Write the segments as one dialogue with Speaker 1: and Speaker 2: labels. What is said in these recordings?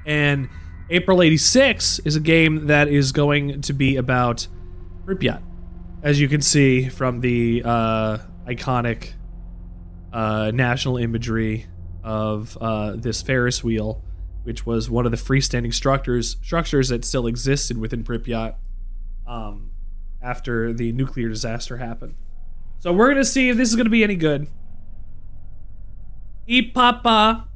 Speaker 1: And April 86 is a game that is going to be about Pripyat, as you can see from the iconic national imagery of this Ferris wheel, which was one of the freestanding structures that still existed within Pripyat after the nuclear disaster happened. So we're gonna see if this is gonna be any good. E papa,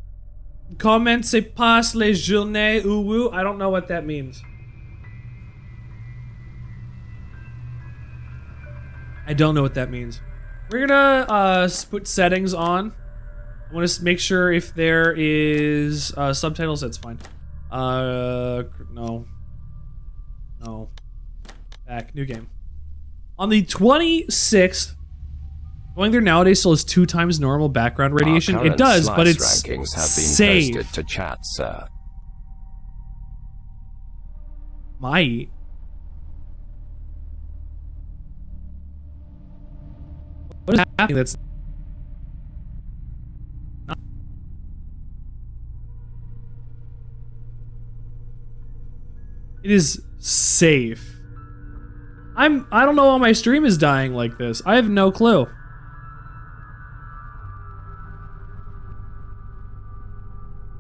Speaker 1: comment se passe les journées ou I don't know what that means. I don't know what that means. We're gonna put settings on. I want to make sure if there is subtitles, that's fine. No. Back, new game. On the 26th, going there nowadays still has 2 times normal background radiation. It does, but it's
Speaker 2: rankings have
Speaker 1: safe.
Speaker 2: been posted to chat, sir.
Speaker 1: My. What is happening? That's. It is safe. I don't know why my stream is dying like this. I have no clue.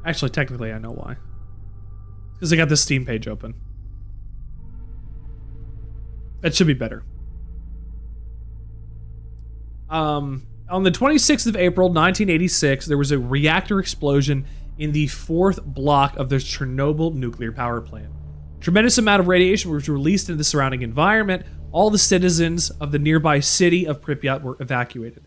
Speaker 1: Actually, technically I know why. Because I got this Steam page open. That should be better. On the 26th of April, 1986, there was a reactor explosion in the 4th block of the Chernobyl nuclear power plant. Tremendous amount of radiation was released into the surrounding environment. All the citizens of the nearby city of Pripyat were evacuated.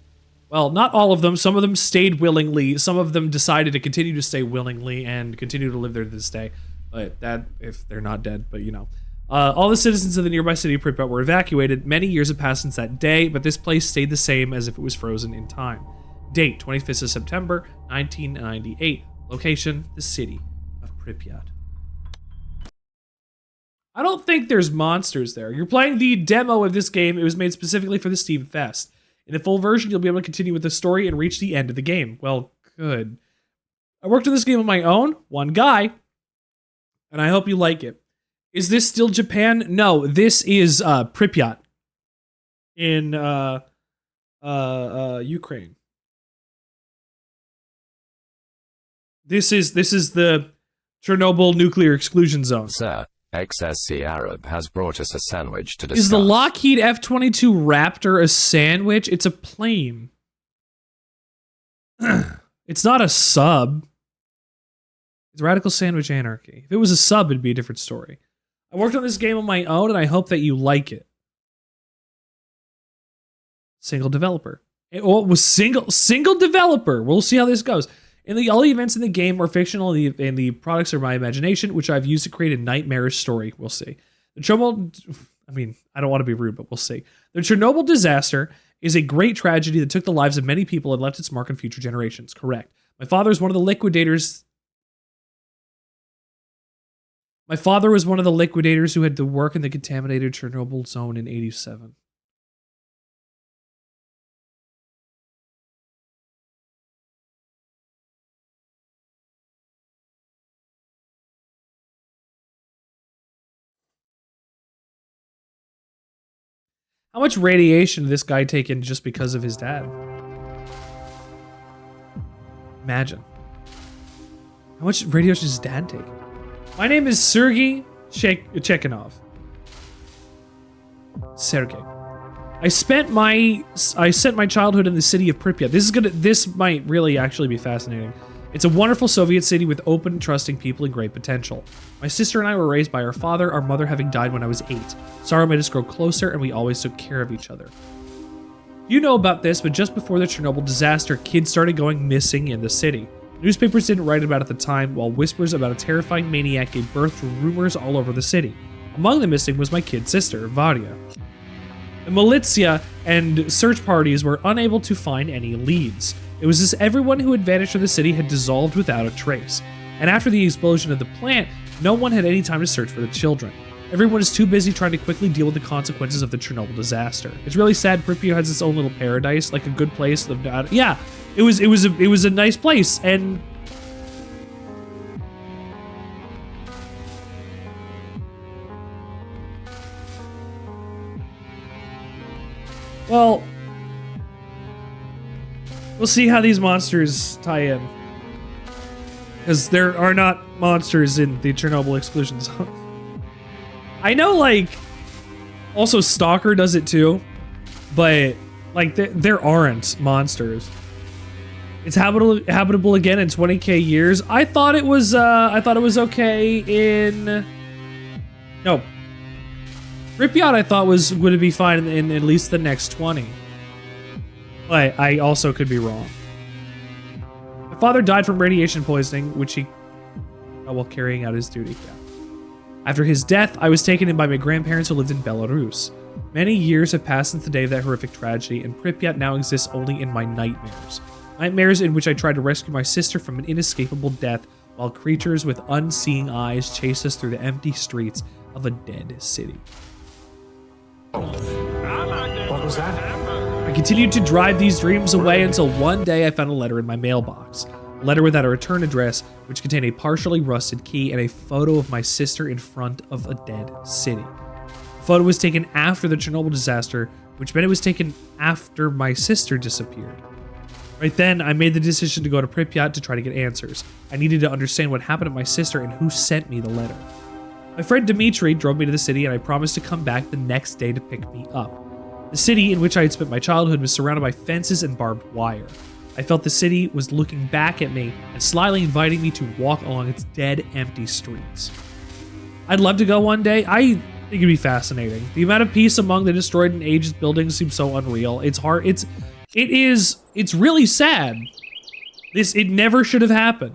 Speaker 1: Well, not all of them. Some of them stayed willingly. Some of them decided to continue to stay willingly and continue to live there to this day. But that, if they're not dead, but you know. All the citizens of the nearby city of Pripyat were evacuated. Many years have passed since that day, but this place stayed the same as if it was frozen in time. Date, 25th of September, 1998. Location, the city of Pripyat. I don't think there's monsters there. You're playing the demo of this game. It was made specifically for the Steam Fest. In the full version, you'll be able to continue with the story and reach the end of the game. Well, good. I worked on this game on my own, one guy, and I hope you like it. Is this still Japan? No, this is Pripyat in Ukraine. This is the Chernobyl nuclear exclusion zone.
Speaker 2: Sir, XSC Arab has brought us a sandwich to discuss.
Speaker 1: Is the Lockheed F-22 Raptor a sandwich? It's a plane. It's not a sub. It's Radical Sandwich Anarchy. If it was a sub, it'd be a different story. I worked on this game on my own, and I hope that you like it. Single developer. It was single developer. We'll see how this goes. All the events in the game are fictional, and the products are my imagination, which I've used to create a nightmarish story. We'll see. The Chernobyl, I don't want to be rude, but we'll see. The Chernobyl disaster is a great tragedy that took the lives of many people and left its mark on future generations. Correct. My father was one of the liquidators who had to work in the contaminated Chernobyl zone in '87. How much radiation did this guy take in just because of his dad? Imagine. How much radiation does his dad take? My name is Sergei Chekhanov. Sergei. I spent my childhood in the city of Pripyat. This might really actually be fascinating. It's a wonderful Soviet city with open, trusting people and great potential. My sister and I were raised by our father, our mother having died when I was 8. Sorrow made us grow closer, and we always took care of each other. You know about this, but just before the Chernobyl disaster, kids started going missing in the city. Newspapers didn't write about it at the time, while whispers about a terrifying maniac gave birth to rumors all over the city. Among the missing was my kid sister, Vadia. The militia and search parties were unable to find any leads. It was as everyone who had vanished from the city had dissolved without a trace. And after the explosion of the plant, no one had any time to search for the children. Everyone is too busy trying to quickly deal with the consequences of the Chernobyl disaster. It's really sad Pripyat has its own little paradise, like a good place. Yeah, it was a nice place, and Well, we'll see how these monsters tie in. Because there are not monsters in the Chernobyl exclusion zone. I know, like, also Stalker does it too, but, like, there aren't monsters. It's habitable again in 20k years. I thought it was okay in... No. Pripyat I thought would be fine in at least the next 20. But I also could be wrong. My father died from radiation poisoning, which he... while carrying out his duty. Yeah. After his death, I was taken in by my grandparents who lived in Belarus. Many years have passed since the day of that horrific tragedy, and Pripyat now exists only in my nightmares. Nightmares in which I tried to rescue my sister from an inescapable death, while creatures with unseeing eyes chase us through the empty streets of a dead city.
Speaker 3: What was that?
Speaker 1: I continued to drive these dreams away until one day I found a letter in my mailbox. A letter without a return address, which contained a partially rusted key and a photo of my sister in front of a dead city. The photo was taken after the Chernobyl disaster, which meant it was taken after my sister disappeared. Right then, I made the decision to go to Pripyat to try to get answers. I needed to understand what happened to my sister and who sent me the letter. My friend Dmitry drove me to the city, and I promised to come back the next day to pick me up. The city in which I had spent my childhood was surrounded by fences and barbed wire. I felt the city was looking back at me and slyly inviting me to walk along its dead, empty streets. I'd love to go one day. I think it'd be fascinating. The amount of peace among the destroyed and aged buildings seems so unreal. It's hard. It's really sad. It never should have happened.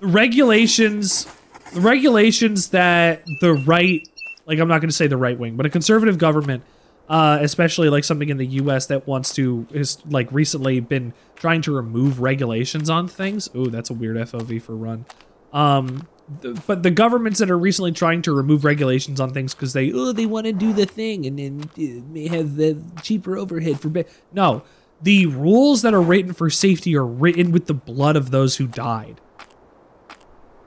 Speaker 1: The regulations that the right, like, I'm not going to say the right wing, but a conservative government, especially like something in the US that is like recently been trying to remove regulations on things. Ooh, that's a weird FOV for run. But the governments that are recently trying to remove regulations on things because they want to do the thing and then may have the cheaper overhead for... No, the rules that are written for safety are written with the blood of those who died.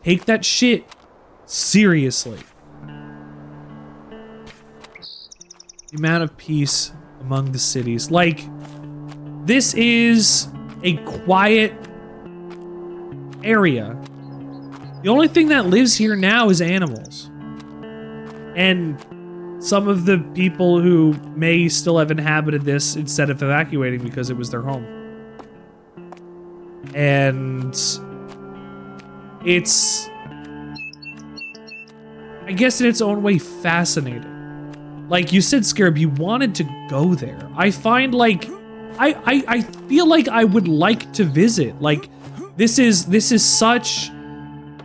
Speaker 1: Take that shit seriously. The amount of peace among the cities. Like, this is a quiet area. The only thing that lives here now is animals. And some of the people who may still have inhabited this instead of evacuating because it was their home. And it's, I guess in its own way, fascinating. Like you said, Scarab, you wanted to go there. I find like, I feel like I would like to visit. Like, this is such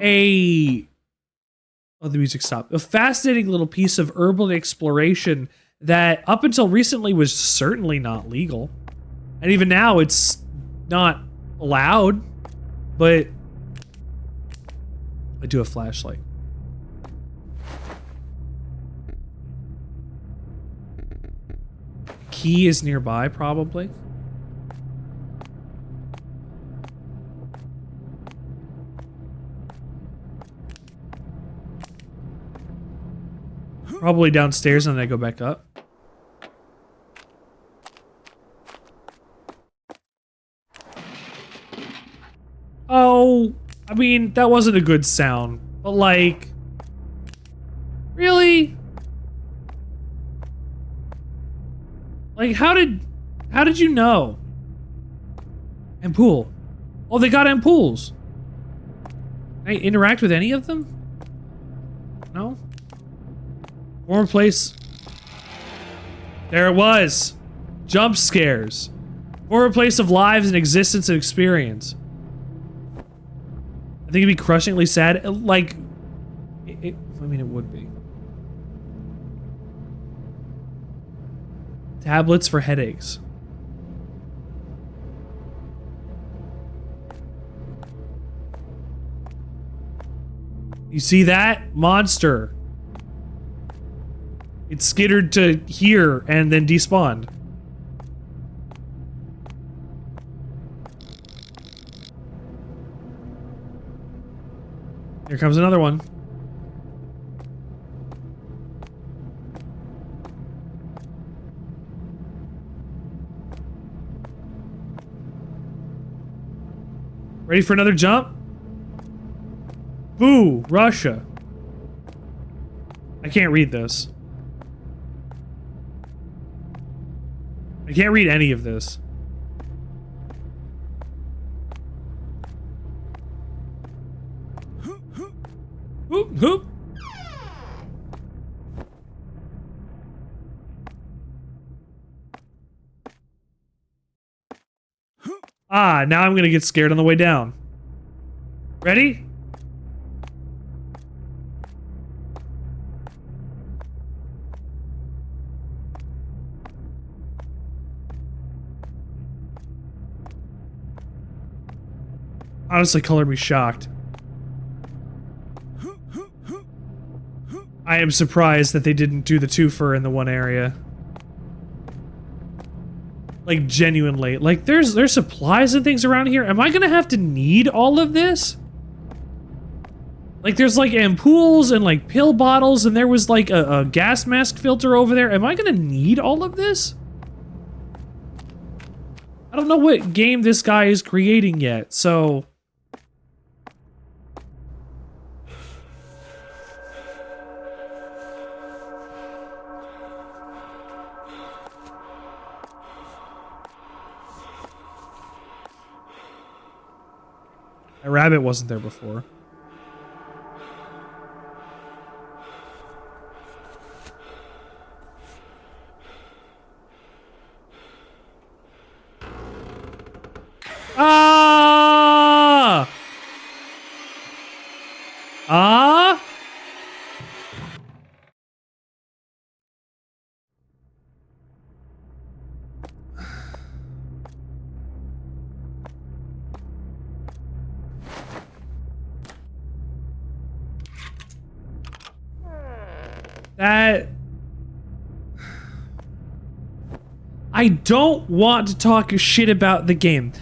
Speaker 1: a, oh, the music stopped. A fascinating little piece of urban exploration that up until recently was certainly not legal. And even now it's not allowed, but I do have a flashlight. Key is nearby, probably. Probably downstairs and then I go back up. Oh, I mean, that wasn't a good sound, but like, really? Like, how did you know? Ampoule. Oh, they got ampoules. Can I interact with any of them? No? Former place. There it was. Jump scares. Former place of lives and existence and experience. I think it'd be crushingly sad. Like, I mean, it would be. Tablets for headaches. You see that? Monster. It skittered to here and then despawned. Here comes another one. Ready for another jump? Boo, Russia. I can't read this. I can't read any of this. Hoop, hoop. Ah, now I'm gonna get scared on the way down. Ready? Honestly, color me shocked. I am surprised that they didn't do the twofer in the one area. Like, genuinely. Like, there's supplies and things around here. Am I gonna have to need all of this? Like, there's like ampoules and like pill bottles, and there was like a gas mask filter over there. Am I gonna need all of this? I don't know what game this guy is creating yet, so... A rabbit wasn't there before. Ah! Ah? That... I don't want to talk shit about the game.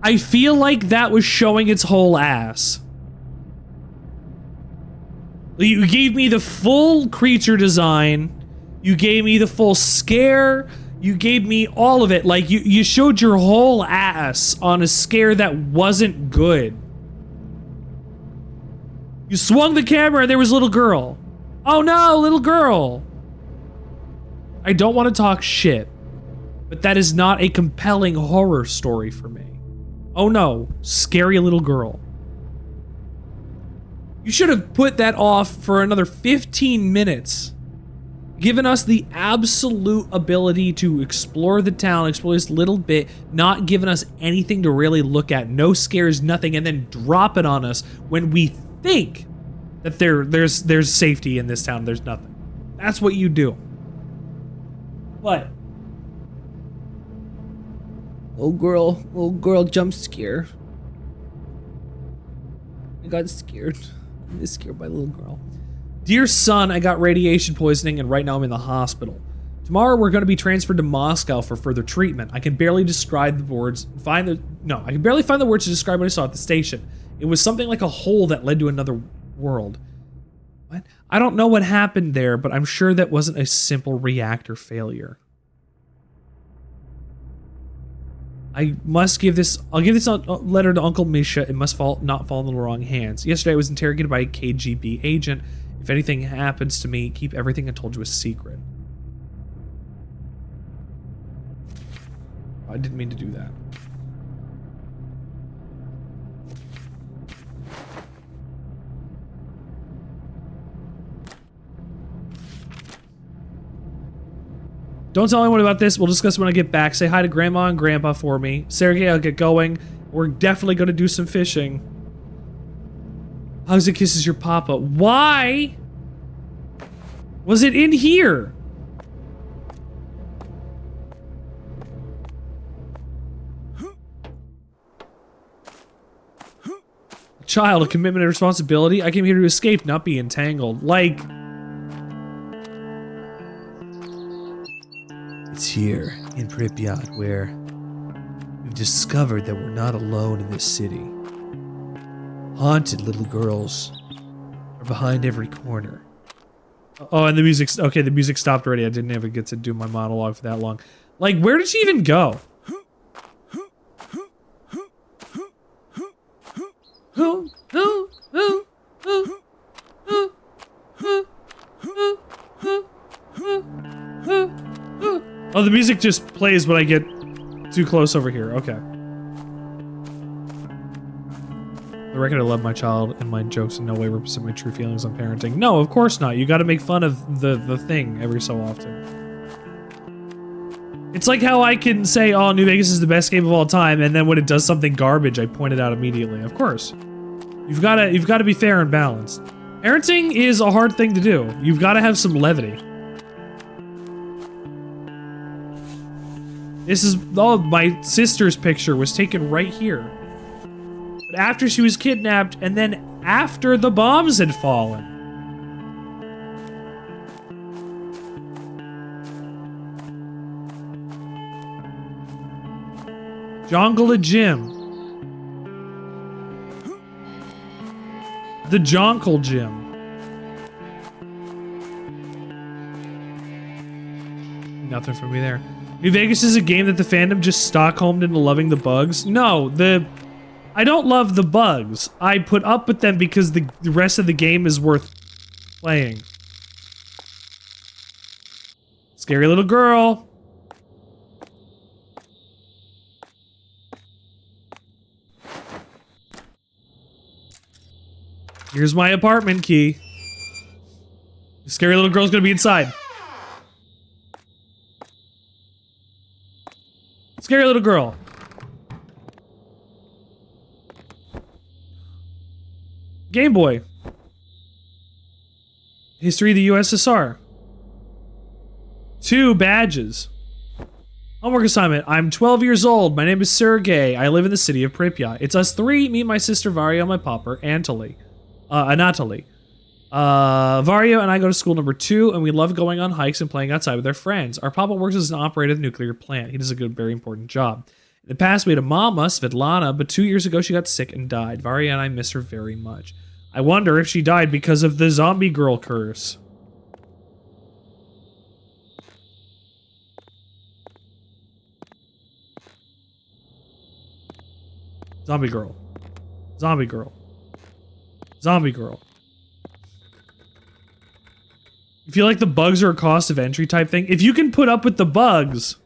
Speaker 1: I feel like that was showing its whole ass. You gave me the full creature design. You gave me the full scare. You gave me all of it. Like, you showed your whole ass on a scare that wasn't good. You swung the camera and there was a little girl. Oh no, little girl! I don't want to talk shit, but that is not a compelling horror story for me. Oh no, scary little girl. You should have put that off for another 15 minutes. Given us the absolute ability to explore the town, explore this little bit, not giving us anything to really look at, no scares, nothing, and then drop it on us when we think that there's safety in this town. There's nothing. That's what you do. What? Little girl jump scare. I got scared. I was scared by little girl. Dear son, I got radiation poisoning and right now I'm in the hospital. Tomorrow we're going to be transferred to Moscow for further treatment. I can barely describe the words. I can barely find the words to describe what I saw at the station. It was something like a hole that led to another world. What? I don't know what happened there, but I'm sure that wasn't a simple reactor failure. I must give this. I'll give this letter to Uncle Misha. It must not fall in the wrong hands. Yesterday I was interrogated by a KGB agent. If anything happens to me, keep everything I told you a secret. I didn't mean to do that. Don't tell anyone about this. We'll discuss when I get back. Say hi to Grandma and Grandpa for me. Sergey, I'll get going. We're definitely going to do some fishing. Hugs and kisses your papa. Why was it in here? Child, a commitment and responsibility. I came here to escape, not be entangled. Like... It's here, in Pripyat, where we've discovered that we're not alone in this city. Haunted little girls are behind every corner. Oh, and the music's... Okay, the music stopped already. I didn't even get to do my monologue for that long. Like, where did she even go? Oh, the music just plays when I get too close over here. Okay. The record, I love my child, and my jokes in no way represent my true feelings on parenting. No, of course not. You gotta make fun of the thing every so often. It's like how I can say, oh, New Vegas is the best game of all time, and then when it does something garbage, I point it out immediately. Of course. You've gotta be fair and balanced. Parenting is a hard thing to do. You've gotta have some levity. This is, oh, my sister's picture was taken right here. But after she was kidnapped, and then after the bombs had fallen. Jongle Gym. The Jongle Gym. Nothing for me there. New Vegas is a game that the fandom just Stockholmed into loving the bugs. No, I don't love the bugs. I put up with them because the rest of the game is worth playing. Scary little girl. Here's my apartment key. The scary little girl's gonna be inside. Scary little girl. Game Boy. History of the USSR. 2 badges. Homework assignment. I'm 12 years old. My name is Sergey. I live in the city of Pripyat. It's us 3, me, my sister Vario, my popper, Anatoly. Vario and I go to school number 2, and we love going on hikes and playing outside with our friends. Our papa works as an operator of a nuclear plant. He does a good, very important job. In the past, we had a mama, Svetlana, but 2 years ago she got sick and died. Vario and I miss her very much. I wonder if she died because of the zombie girl curse. Zombie girl. Zombie girl. Zombie girl. You feel like the bugs are a cost of entry type thing? If you can put up with the bugs...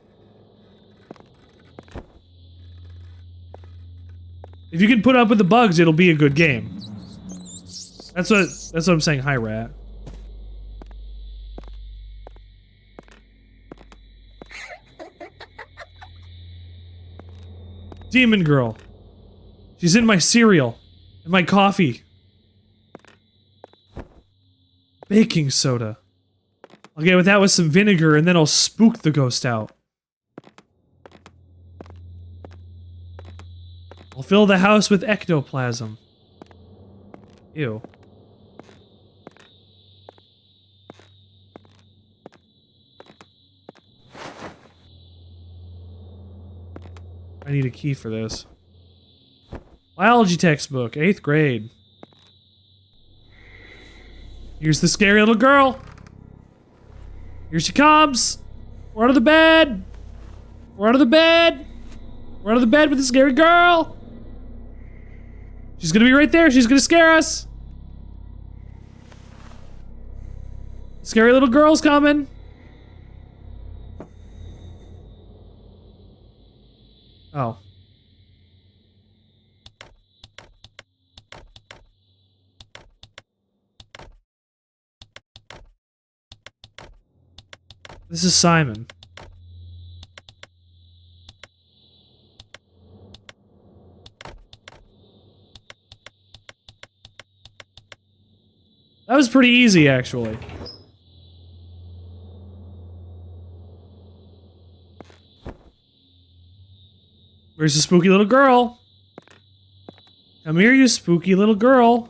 Speaker 1: If you can put up with the bugs, it'll be a good game. That's what I'm saying. Hi, rat. Demon girl. She's in my cereal. And my coffee. Baking soda. I'll get with that with some vinegar and then I'll spook the ghost out. I'll fill the house with ectoplasm. Ew. I need a key for this. Biology textbook, 8th grade. Here's the scary little girl. Here she comes. We're out of the bed. We're out of the bed. We're out of the bed with the scary girl. She's gonna be right there. She's gonna scare us. Scary little girl's coming. Oh. This is Simon. That was pretty easy, actually. Where's the spooky little girl? Come here, you spooky little girl.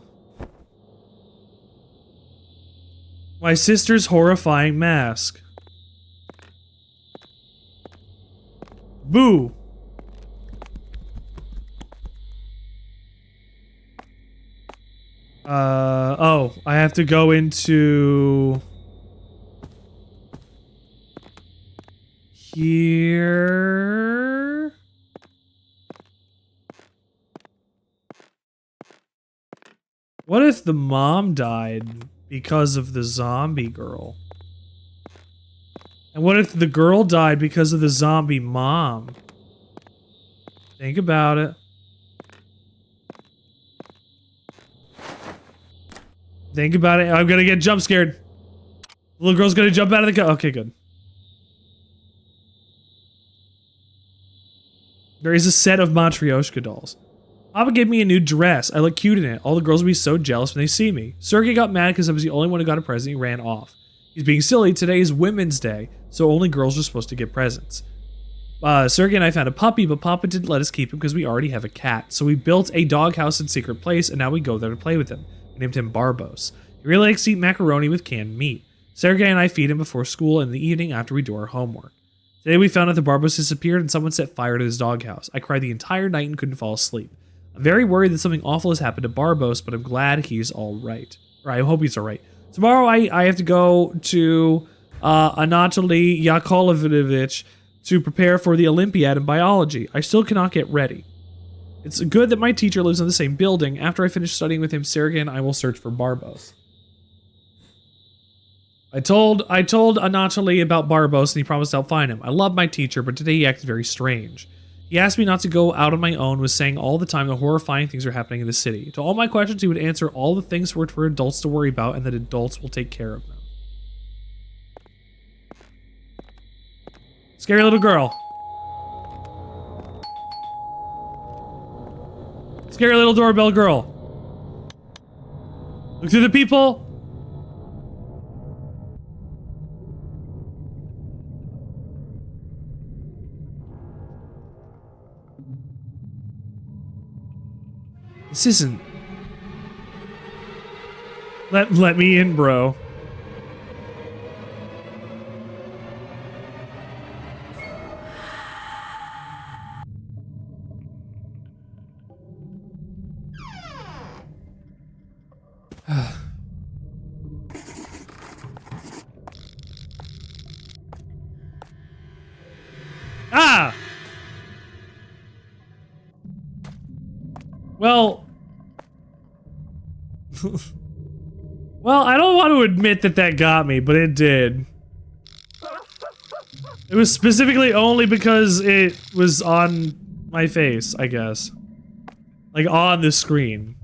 Speaker 1: My sister's horrifying mask. Boo! Oh, I have to go into... here... What if the mom died because of the zombie girl? And what if the girl died because of the zombie mom? Think about it. Think about it. I'm gonna get jump scared. The little girl's gonna jump out of the car. Okay, good. There is a set of Matryoshka dolls. Papa gave me a new dress. I look cute in it. All the girls will be so jealous when they see me. Sergey got mad because I was the only one who got a present. He ran off. He's being silly. Today is Women's Day, so only girls are supposed to get presents. Sergey and I found a puppy, but Papa didn't let us keep him because we already have a cat. So we built a doghouse in secret place, and now we go there to play with him. We named him Barbos. He really likes to eat macaroni with canned meat. Sergey and I feed him before school in the evening after we do our homework. Today we found out the Barbos disappeared and someone set fire to his doghouse. I cried the entire night and couldn't fall asleep. I'm very worried that something awful has happened to Barbos, but I'm glad he's alright. Or I hope he's alright. Tomorrow I have to go to Anatoly Yakovlevich to prepare for the Olympiad in biology. I still cannot get ready. It's good that my teacher lives in the same building. After I finish studying with him, Sergey and I will search for Barbos. I told Anatoly about Barbos and he promised I'll find him. I love my teacher, but today he acted very strange. He asked me not to go out on my own, was saying all the time the horrifying things are happening in the city. To all my questions, he would answer all the things for adults to worry about and that adults will take care of them. Scary little girl. Scary little doorbell girl. Look through the people. This isn't... Let me in, bro. Ah! Well... well, I don't want to admit that that got me, but it did. It was specifically only because it was on my face, I guess. Like, on the screen.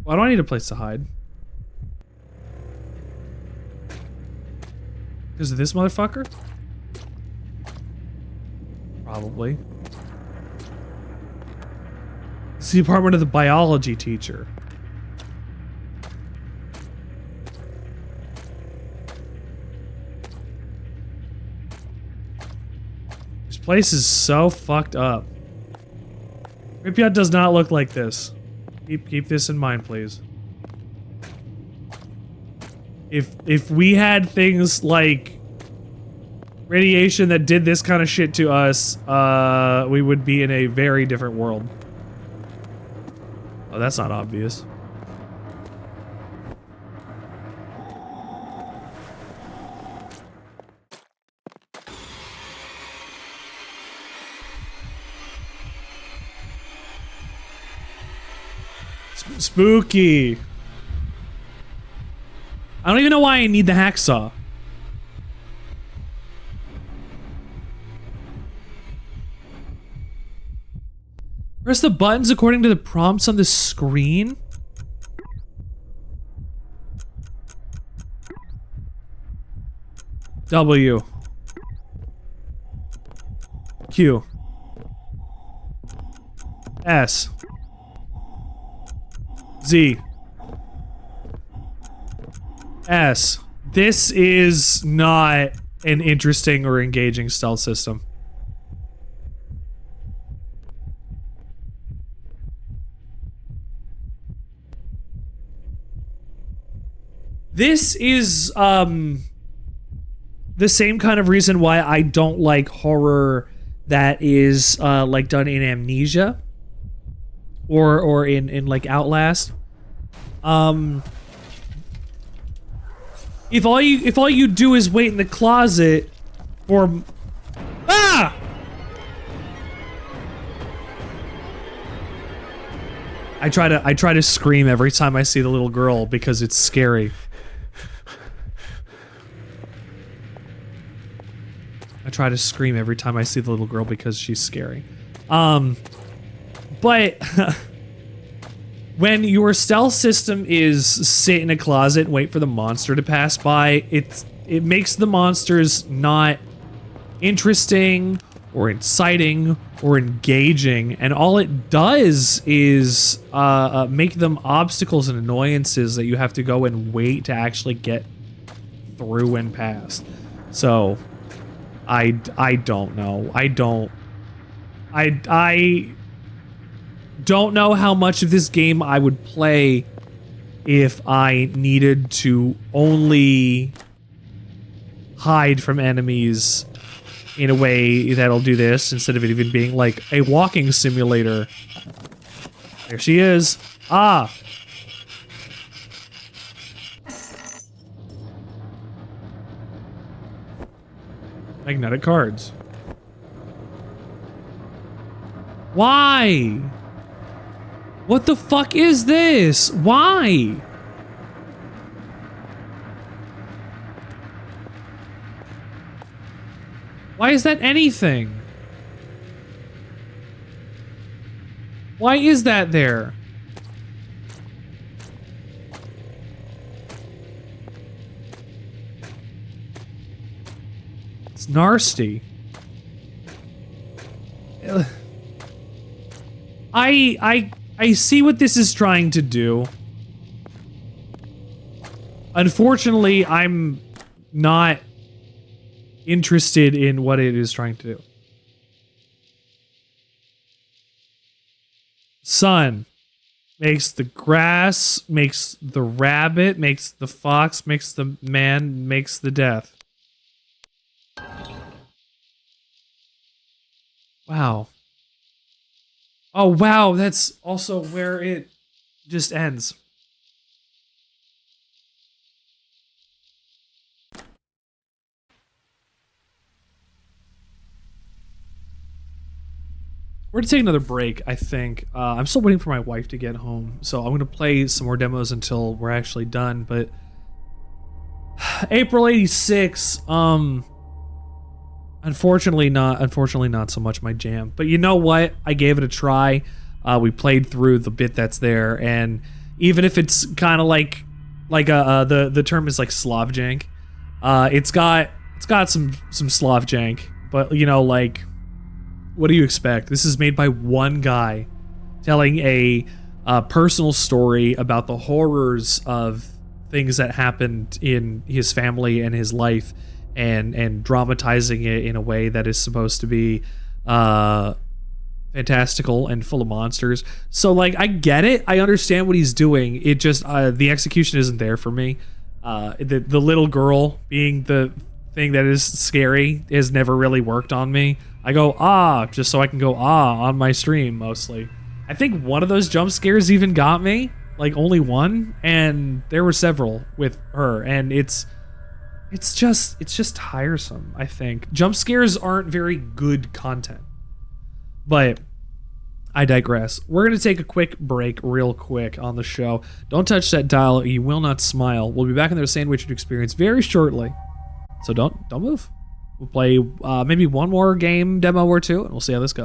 Speaker 1: Why do I need a place to hide? Because of this motherfucker? Probably. It's the apartment of the biology teacher. This place is so fucked up. Pripyat does not look like this. Keep this in mind, please. If we had things like radiation that did this kind of shit to us, we would be in a very different world. Oh, that's not obvious. Spooky. I don't even know why I need the hacksaw. Press the buttons according to the prompts on the screen? W. Q. S. Z. S. This is not an interesting or engaging stealth system. This is the same kind of reason why I don't like horror that is like done in Amnesia or in like Outlast. If all you do is wait in the closet for I try to scream every time I see the little girl because it's scary. I try to scream every time I see the little girl because she's scary. But when your stealth system is sit in a closet and wait for the monster to pass by, it makes the monsters not interesting or inciting or engaging, and all it does is make them obstacles and annoyances that you have to go and wait to actually get through and past. So I don't know. I don't know how much of this game I would play if I needed to only hide from enemies in a way that'll do this instead of it even being like a walking simulator. There she is. Ah. Magnetic cards. Why? What the fuck is this? Why? Why is that anything? Why is that there? It's nasty. I see what this is trying to do. Unfortunately, I'm not interested in what it is trying to do. Sun makes the grass, makes the rabbit, makes the fox, makes the man, makes the death. Wow. Oh, wow, that's also where it just ends. We're gonna take another break, I think. I'm still waiting for my wife to get home, so I'm gonna play some more demos until we're actually done, but April 86, unfortunately not so much my jam. But you know what? I gave it a try. We played through the bit that's there, and even if it's kind of like the term is like Slav jank, it's got some Slav jank, but you know, like, what do you expect? This is made by one guy telling a personal story about the horrors of things that happened in his family and his life, and dramatizing it in a way that is supposed to be fantastical and full of monsters. So, like, I get it. I understand what he's doing. It just, the execution isn't there for me. The little girl being the thing that is scary has never really worked on me. I go, ah, just so I can go, ah, on my stream, mostly. I think one of those jump scares even got me. Like, only one. And there were several with her. And it's just tiresome, I think. Jump scares aren't very good content. But I digress. We're going to take a quick break real quick on the show. Don't touch that dial. You will not smile. We'll be back in their Sandwichard experience very shortly. So don't move. We'll play maybe one more game demo or two, and we'll see how this goes.